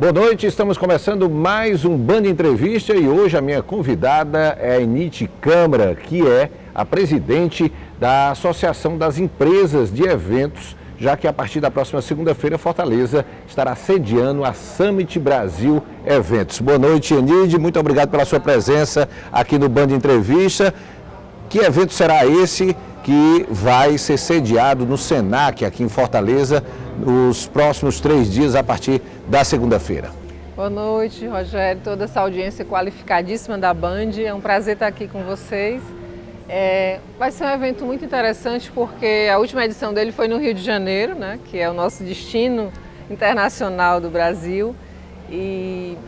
Boa noite, estamos começando mais um Band Entrevista e hoje a minha convidada é a Enide Câmara, que é a presidente da Associação das Empresas de Eventos, já que a partir da próxima segunda-feira Fortaleza estará sediando a Summit Brasil Eventos. Boa noite, Enide, muito obrigado pela sua presença aqui no Band Entrevista. Que evento será esse que vai ser sediado no Senac, aqui em Fortaleza, nos próximos 3 dias, a partir da segunda-feira? Boa noite, Rogério, toda essa audiência qualificadíssima da Band. É um prazer estar aqui com vocês. Vai ser um evento muito interessante porque a última edição dele foi no Rio de Janeiro, né, que é o nosso destino internacional do Brasil. E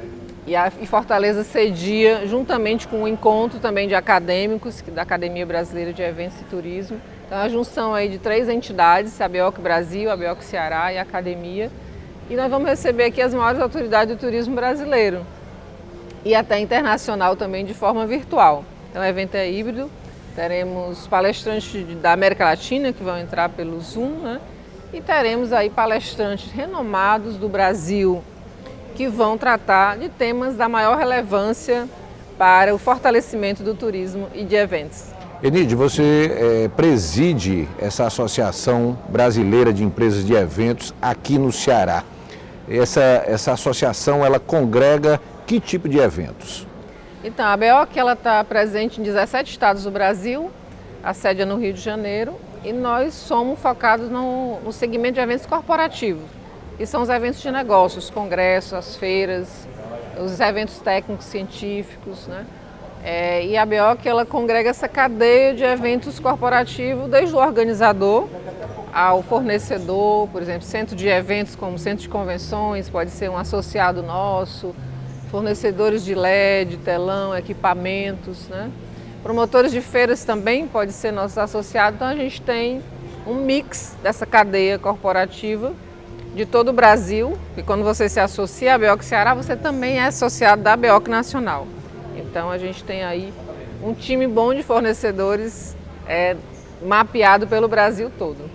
Fortaleza cedia, juntamente com o encontro também de acadêmicos, da Academia Brasileira de Eventos e Turismo. Então, a junção aí de 3 entidades, a ABEOC Brasil, a ABEOC Ceará e a Academia. E nós vamos receber aqui as maiores autoridades do turismo brasileiro e até internacional também, de forma virtual. Então, o evento é híbrido, teremos palestrantes da América Latina que vão entrar pelo Zoom, né? E teremos aí palestrantes renomados do Brasil, que vão tratar de temas da maior relevância para o fortalecimento do turismo e de eventos. Enide, você preside essa Associação Brasileira de Empresas de Eventos aqui no Ceará. Essa associação, ela congrega que tipo de eventos? Então, a ABEOC está presente em 17 estados do Brasil, a sede é no Rio de Janeiro, e nós somos focados no segmento de eventos corporativos. E são os eventos de negócios, congressos, as feiras, os eventos técnicos, científicos, né? E a ABEOC, ela congrega essa cadeia de eventos corporativos, desde o organizador ao fornecedor, por exemplo, centro de eventos como centro de convenções, pode ser um associado nosso, fornecedores de LED, telão, equipamentos, né? Promotores de feiras também pode ser nossos associados, então a gente tem um mix dessa cadeia corporativa de todo o Brasil, e quando você se associa à ABEOC Ceará, você também é associado da ABEOC Nacional. Então a gente tem aí um time bom de fornecedores mapeado pelo Brasil todo.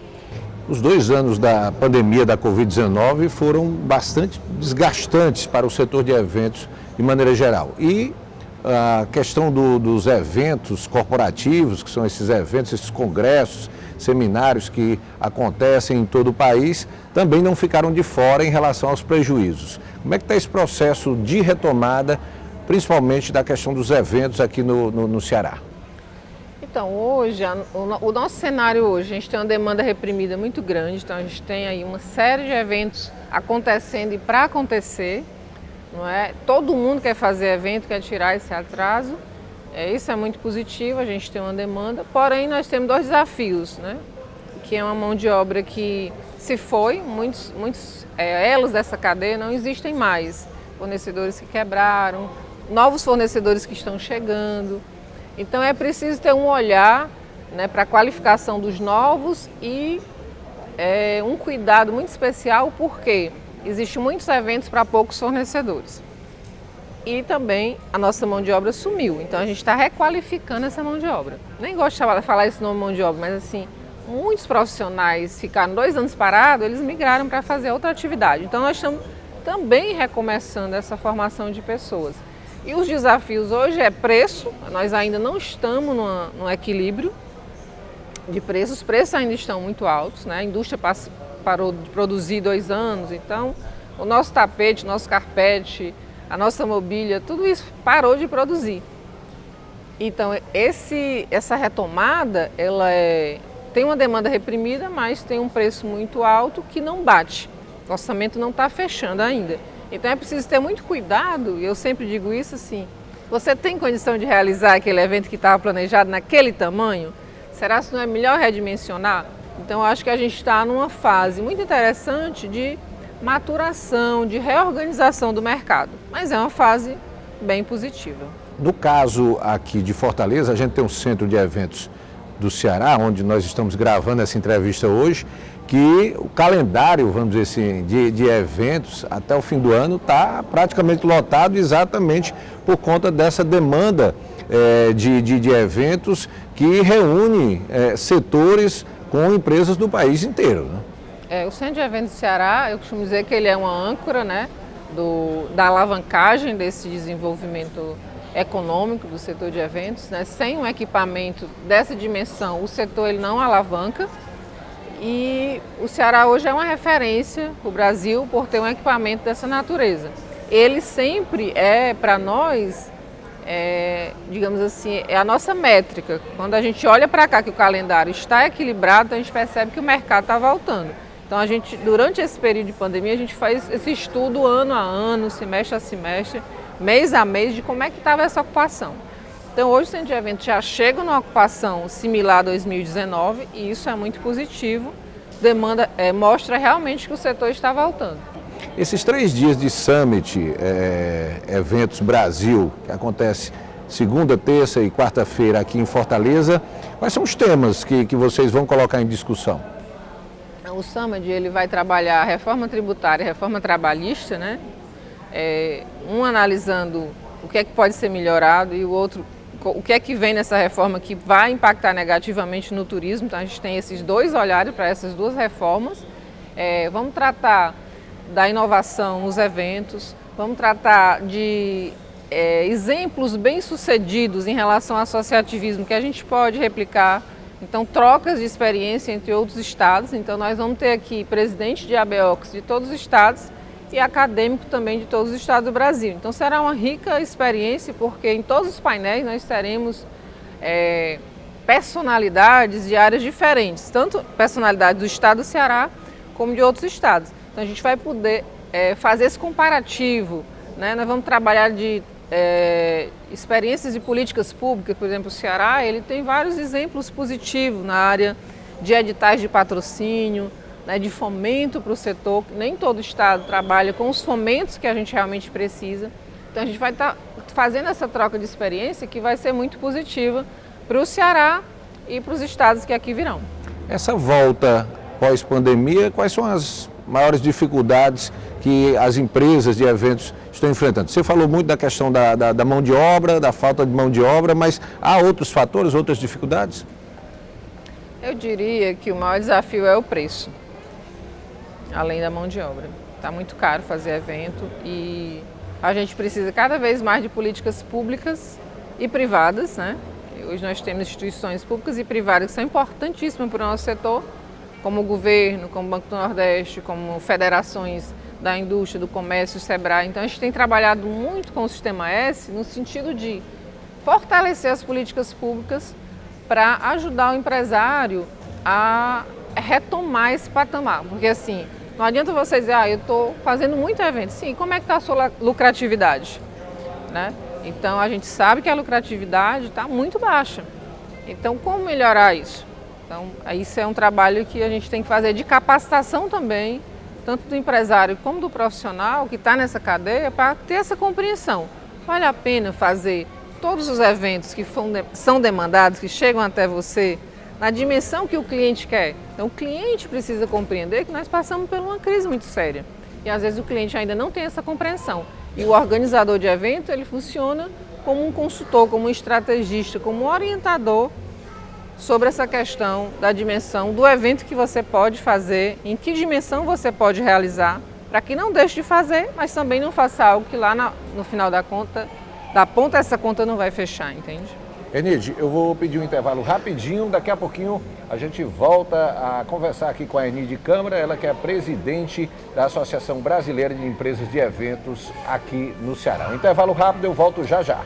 Os 2 anos da pandemia da Covid-19 foram bastante desgastantes para o setor de eventos de maneira geral. E a questão dos eventos corporativos, que são esses eventos, esses congressos, seminários que acontecem em todo o país, também não ficaram de fora em relação aos prejuízos. Como é que está esse processo de retomada, principalmente da questão dos eventos aqui no Ceará? Então, hoje, o nosso cenário hoje, a gente tem uma demanda reprimida muito grande, então a gente tem aí uma série de eventos acontecendo e para acontecer, não é? Todo mundo quer fazer evento, quer tirar esse atraso, isso é muito positivo, a gente tem uma demanda, porém nós temos 2 desafios, né? Que é uma mão de obra que se foi, muitos elos dessa cadeia não existem mais, fornecedores que quebraram, novos fornecedores que estão chegando. Então é preciso ter um olhar, né, para a qualificação dos novos e um cuidado muito especial, porque existem muitos eventos para poucos fornecedores. E também a nossa mão de obra sumiu, então a gente está requalificando essa mão de obra. Nem gosto de falar esse nome mão de obra, mas assim, muitos profissionais ficaram 2 anos parados, eles migraram para fazer outra atividade. Então nós estamos também recomeçando essa formação de pessoas. E os desafios hoje é preço, nós ainda não estamos num equilíbrio de preços, os preços ainda estão muito altos, né? A indústria parou de produzir 2 anos, então o nosso tapete, nosso carpete, a nossa mobília, tudo isso parou de produzir. Então essa retomada, tem uma demanda reprimida, mas tem um preço muito alto que não bate, o orçamento não está fechando ainda. Então é preciso ter muito cuidado, e eu sempre digo isso assim, você tem condição de realizar aquele evento que estava planejado naquele tamanho? Será que não é melhor redimensionar? Então eu acho que a gente está numa fase muito interessante de maturação, de reorganização do mercado, mas é uma fase bem positiva. No caso aqui de Fortaleza, a gente tem um centro de eventos do Ceará, onde nós estamos gravando essa entrevista hoje, que o calendário, vamos dizer assim, de eventos até o fim do ano está praticamente lotado exatamente por conta dessa demanda de eventos que reúne setores com empresas do país inteiro, né? O Centro de Eventos do Ceará, eu costumo dizer que ele é uma âncora, né? da alavancagem desse desenvolvimento econômico do setor de eventos, né? Sem um equipamento dessa dimensão, o setor ele não alavanca. E o Ceará hoje é uma referência para o Brasil por ter um equipamento dessa natureza. Ele sempre é, para nós, digamos assim, é a nossa métrica. Quando a gente olha para cá que o calendário está equilibrado, a gente percebe que o mercado está voltando. Então, durante esse período de pandemia, a gente faz esse estudo ano a ano, semestre a semestre, mês a mês, de como é que estava essa ocupação. Então, hoje o centro de eventos já chega numa ocupação similar a 2019 e isso é muito positivo. Mostra realmente que o setor está voltando. Esses 3 dias de Summit Eventos Brasil, que acontece segunda, terça e quarta-feira aqui em Fortaleza, quais são os temas que vocês vão colocar em discussão? O Summit ele vai trabalhar a reforma tributária e a reforma trabalhista, né? Um analisando o que é que pode ser melhorado e o outro o que é que vem nessa reforma que vai impactar negativamente no turismo. Então a gente tem esses 2 olhares para essas 2 reformas. Vamos tratar da inovação nos eventos, vamos tratar de exemplos bem-sucedidos em relação ao associativismo que a gente pode replicar. Então, trocas de experiência entre outros estados. Então, nós vamos ter aqui presidente de ABEOX de todos os estados e acadêmico também de todos os estados do Brasil. Então, será uma rica experiência, porque em todos os painéis nós teremos personalidades de áreas diferentes, tanto personalidades do estado do Ceará como de outros estados. Então, a gente vai poder fazer esse comparativo, né? Nós vamos trabalhar de experiências e políticas públicas. Por exemplo, o Ceará ele tem vários exemplos positivos na área de editais de patrocínio, né, de fomento para o setor. Nem todo estado trabalha com os fomentos que a gente realmente precisa. Então a gente vai estar fazendo essa troca de experiência que vai ser muito positiva para o Ceará e para os estados que aqui virão. Essa volta pós-pandemia, quais são as maiores dificuldades que as empresas de eventos estão enfrentando? Você falou muito da questão da mão de obra, da falta de mão de obra, mas há outros fatores, outras dificuldades? Eu diria que o maior desafio é o preço, além da mão de obra. Está muito caro fazer evento e a gente precisa cada vez mais de políticas públicas e privadas, né? Hoje nós temos instituições públicas e privadas que são importantíssimas para o nosso setor, como o governo, como o Banco do Nordeste, como federações da indústria, do comércio, o SEBRAE. Então a gente tem trabalhado muito com o Sistema S no sentido de fortalecer as políticas públicas para ajudar o empresário a retomar esse patamar. Porque assim, não adianta você dizer, eu estou fazendo muito evento. Sim, como é que está a sua lucratividade? Né? Então a gente sabe que a lucratividade está muito baixa. Então como melhorar isso? Então isso é um trabalho que a gente tem que fazer de capacitação também, tanto do empresário como do profissional que está nessa cadeia, para ter essa compreensão. Vale a pena fazer todos os eventos que são demandados, que chegam até você, na dimensão que o cliente quer. Então o cliente precisa compreender que nós passamos por uma crise muito séria. E às vezes o cliente ainda não tem essa compreensão. E o organizador de evento, ele funciona como um consultor, como um estrategista, como um orientador sobre essa questão da dimensão do evento que você pode fazer, em que dimensão você pode realizar, para que não deixe de fazer, mas também não faça algo que lá no final da ponta essa conta não vai fechar, entende? Enide, eu vou pedir um intervalo rapidinho, daqui a pouquinho a gente volta a conversar aqui com a Enide Câmara, ela que é presidente da Associação Brasileira de Empresas de Eventos aqui no Ceará. Um intervalo rápido, eu volto já já.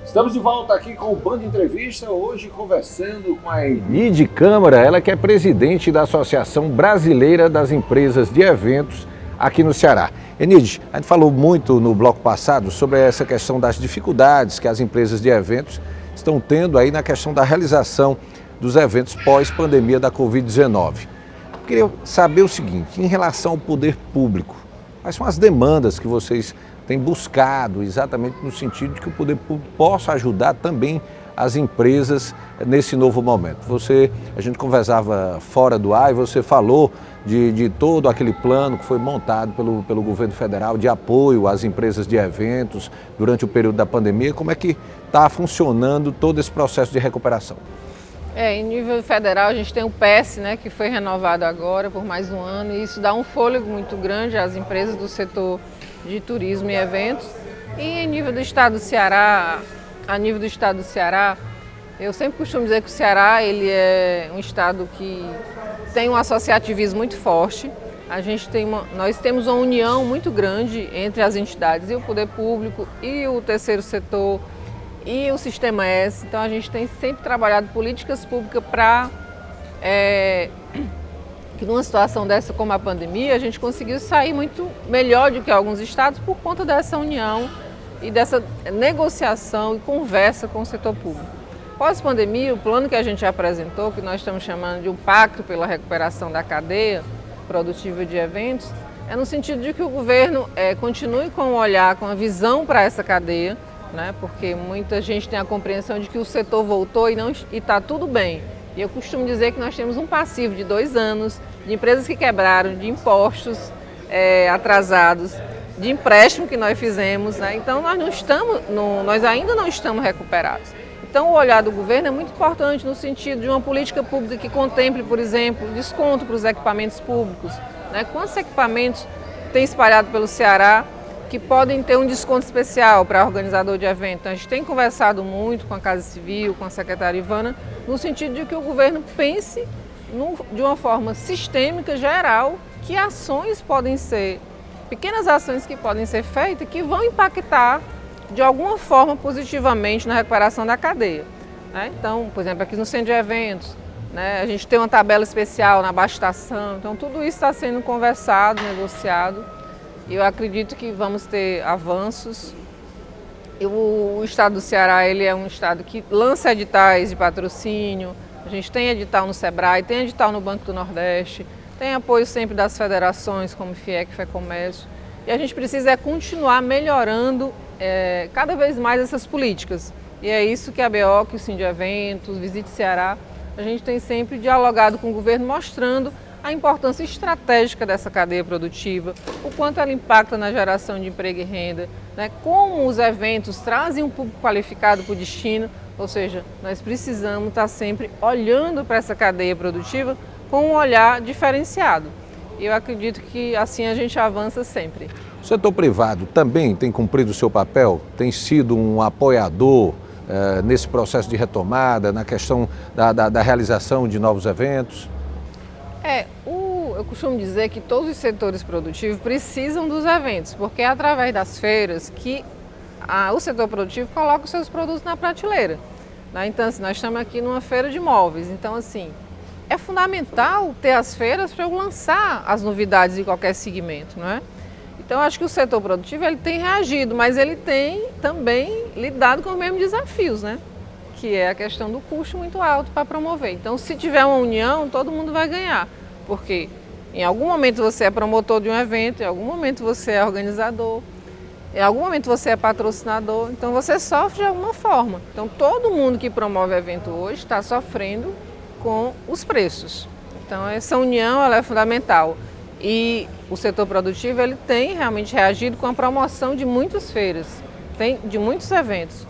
Estamos de volta aqui com o Band Entrevista, hoje conversando com a Enide Câmara, ela que é presidente da Associação Brasileira das Empresas de Eventos aqui no Ceará. Enide, a gente falou muito no bloco passado sobre essa questão das dificuldades que as empresas de eventos estão tendo aí na questão da realização dos eventos pós-pandemia da Covid-19. Eu queria saber o seguinte, em relação ao poder público, quais são as demandas que vocês têm buscado exatamente no sentido de que o poder público possa ajudar também as empresas nesse novo momento? A gente conversava fora do ar e você falou de todo aquele plano que foi montado pelo governo federal de apoio às empresas de eventos durante o período da pandemia. Como é que está funcionando todo esse processo de recuperação? Em nível federal a gente tem o PES, né, que foi renovado agora por mais um ano, e isso dá um fôlego muito grande às empresas do setor de turismo e eventos. E em nível do estado do Ceará, eu sempre costumo dizer que o Ceará ele é um estado que tem um associativismo muito forte. Nós temos uma união muito grande entre as entidades e o poder público e o terceiro setor e o Sistema S. Então a gente tem sempre trabalhado políticas públicas para que numa situação dessa como a pandemia a gente conseguiu sair muito melhor do que alguns estados por conta dessa união e dessa negociação e conversa com o setor público. Pós-pandemia, o plano que a gente apresentou, que nós estamos chamando de um pacto pela recuperação da cadeia produtiva de eventos, é no sentido de que o governo continue com o olhar, com a visão para essa cadeia, né? Porque muita gente tem a compreensão de que o setor voltou e está tudo bem. E eu costumo dizer que nós temos um passivo de 2 anos de empresas que quebraram, de impostos atrasados, de empréstimo que nós fizemos, né? Então nós ainda não estamos recuperados. Então o olhar do governo é muito importante no sentido de uma política pública que contemple, por exemplo, desconto para os equipamentos públicos, né? Quantos equipamentos tem espalhado pelo Ceará que podem ter um desconto especial para organizador de evento? Então, a gente tem conversado muito com a Casa Civil, com a secretária Ivana, no sentido de que o governo pense de uma forma sistêmica, geral, que pequenas ações que podem ser feitas que vão impactar de alguma forma positivamente na recuperação da cadeia, né? Então, por exemplo, aqui no centro de eventos, né, a gente tem uma tabela especial na Baixa Estação, então tudo isso está sendo conversado, negociado, e eu acredito que vamos ter avanços. O estado do Ceará ele é um estado que lança editais de patrocínio, a gente tem edital no Sebrae, tem edital no Banco do Nordeste, tem apoio sempre das federações como FIEC, FEComércio, e a gente precisa continuar melhorando cada vez mais essas políticas. E é isso que a BO, que o Sindicato, Visite Ceará, a gente tem sempre dialogado com o governo, mostrando a importância estratégica dessa cadeia produtiva, o quanto ela impacta na geração de emprego e renda, né? Como os eventos trazem um público qualificado para o destino, ou seja, nós precisamos estar sempre olhando para essa cadeia produtiva com um olhar diferenciado. E eu acredito que assim a gente avança sempre. O setor privado também tem cumprido o seu papel, tem sido um apoiador nesse processo de retomada, na questão da realização de novos eventos? Eu costumo dizer que todos os setores produtivos precisam dos eventos, porque é através das feiras que o setor produtivo coloca os seus produtos na prateleira, né? Então, assim, nós estamos aqui numa feira de móveis, então, assim, é fundamental ter as feiras para eu lançar as novidades de qualquer segmento, não é? Então, acho que o setor produtivo ele tem reagido, mas ele tem também lidado com os mesmos desafios, né? Que é a questão do custo muito alto para promover. Então, se tiver uma união, todo mundo vai ganhar, porque em algum momento você é promotor de um evento, em algum momento você é organizador, em algum momento você é patrocinador, então você sofre de alguma forma. Então, todo mundo que promove evento hoje está sofrendo com os preços. Então, essa união ela é fundamental. E o setor produtivo ele tem realmente reagido com a promoção de muitas feiras, de muitos eventos,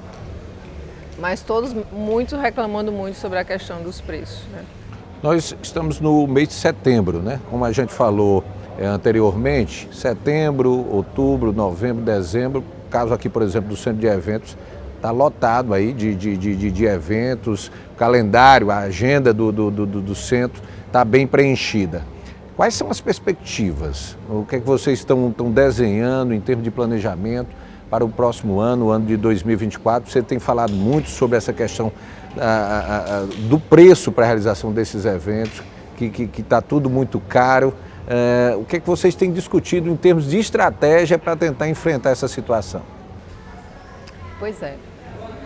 mas todos reclamando muito sobre a questão dos preços, né? Nós estamos no mês de setembro, né? Como a gente falou anteriormente, setembro, outubro, novembro, dezembro, caso aqui, por exemplo, do centro de eventos, está lotado aí de eventos, o calendário, a agenda do centro está bem preenchida. Quais são as perspectivas? O que é que vocês estão desenhando em termos de planejamento para o próximo ano, o ano de 2024? Você tem falado muito sobre essa questão do preço para a realização desses eventos, que está tudo muito caro. O que é que vocês têm discutido em termos de estratégia para tentar enfrentar essa situação? Pois é.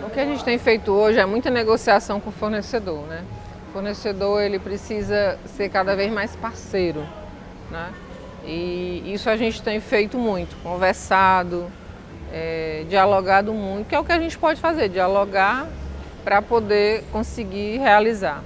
O que a gente tem feito hoje é muita negociação com o fornecedor, né? O fornecedor ele precisa ser cada vez mais parceiro, né? E isso a gente tem feito muito, conversado, dialogado muito, que é o que a gente pode fazer, dialogar para poder conseguir realizar.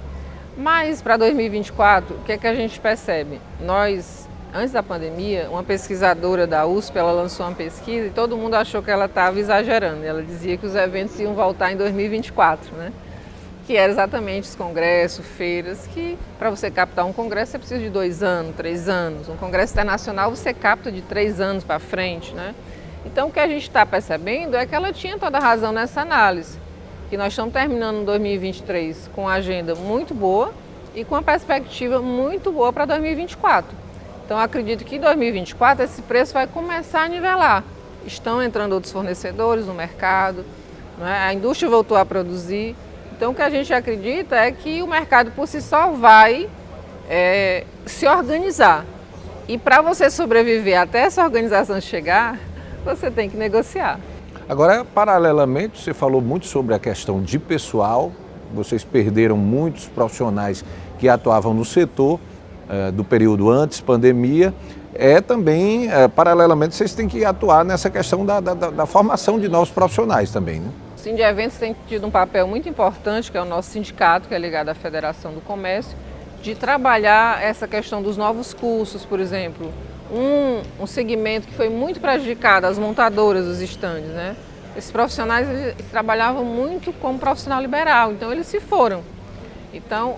Mas para 2024, o que é que a gente percebe? Nós, antes da pandemia, uma pesquisadora da USP, ela lançou uma pesquisa e todo mundo achou que ela estava exagerando. Ela dizia que os eventos iam voltar em 2024, né? que era exatamente os congressos, feiras, que para você captar um congresso você precisa de 2 anos, 3 anos. Um congresso internacional você capta de 3 anos para frente, né? Então o que a gente está percebendo é que ela tinha toda a razão nessa análise, que nós estamos terminando 2023 com uma agenda muito boa e com uma perspectiva muito boa para 2024. Então acredito que em 2024 esse preço vai começar a nivelar. Estão entrando outros fornecedores no mercado, né? A indústria voltou a produzir. Então o que a gente acredita é que o mercado por si só vai se organizar. E para você sobreviver até essa organização chegar, você tem que negociar. Agora, paralelamente, você falou muito sobre a questão de pessoal, vocês perderam muitos profissionais que atuavam no setor do período antes pandemia, também, paralelamente, vocês têm que atuar nessa questão da formação de novos profissionais também, né? O Sindiventos tem tido um papel muito importante, que é o nosso sindicato, que é ligado à Federação do Comércio, de trabalhar essa questão dos novos cursos, por exemplo. Um segmento que foi muito prejudicado, as montadoras dos estandes, né? Esses profissionais eles trabalhavam muito como profissional liberal, então eles se foram. Então,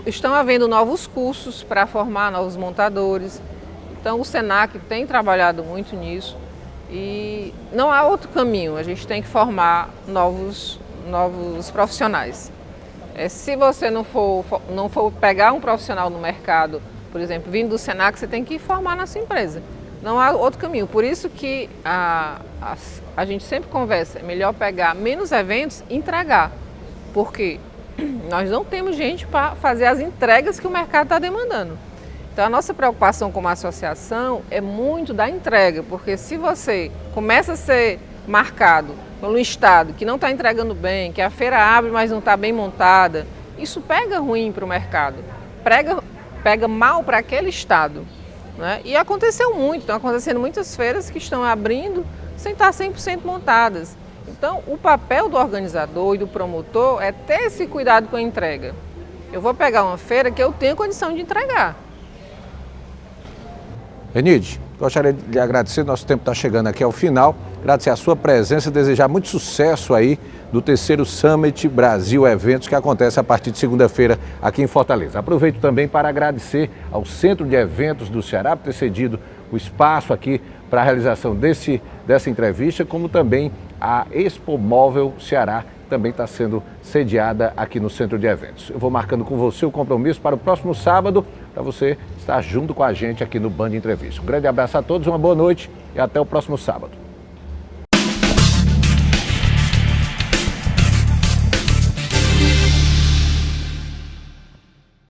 estão havendo novos cursos para formar novos montadores. Então, o Senac tem trabalhado muito nisso e não há outro caminho, a gente tem que formar novos profissionais. Se você não for pegar um profissional no mercado, por exemplo, vindo do Senac, você tem que formar na sua empresa. Não há outro caminho. Por isso que a gente sempre conversa, é melhor pegar menos eventos e entregar. Porque nós não temos gente para fazer as entregas que o mercado está demandando. Então a nossa preocupação como associação é muito da entrega, porque se você começa a ser marcado pelo estado que não está entregando bem, que a feira abre, mas não está bem montada, isso pega ruim para o mercado, pega mal para aquele estado, né? E aconteceu muito, estão acontecendo muitas feiras que estão abrindo sem estar 100% montadas. Então, o papel do organizador e do promotor é ter esse cuidado com a entrega. Eu vou pegar uma feira que eu tenho condição de entregar. Enide, gostaria de lhe agradecer, nosso tempo está chegando aqui ao final, agradecer a sua presença e desejar muito sucesso aí do terceiro Summit Brasil Eventos, que acontece a partir de segunda-feira aqui em Fortaleza. Aproveito também para agradecer ao Centro de Eventos do Ceará por ter cedido o espaço aqui para a realização dessa entrevista, como também a Expo Móvel Ceará também está sendo sediada aqui no Centro de Eventos. Eu vou marcando com você o compromisso para o próximo sábado, para você estar junto com a gente aqui no Band Entrevista. Um grande abraço a todos, uma boa noite e até o próximo sábado.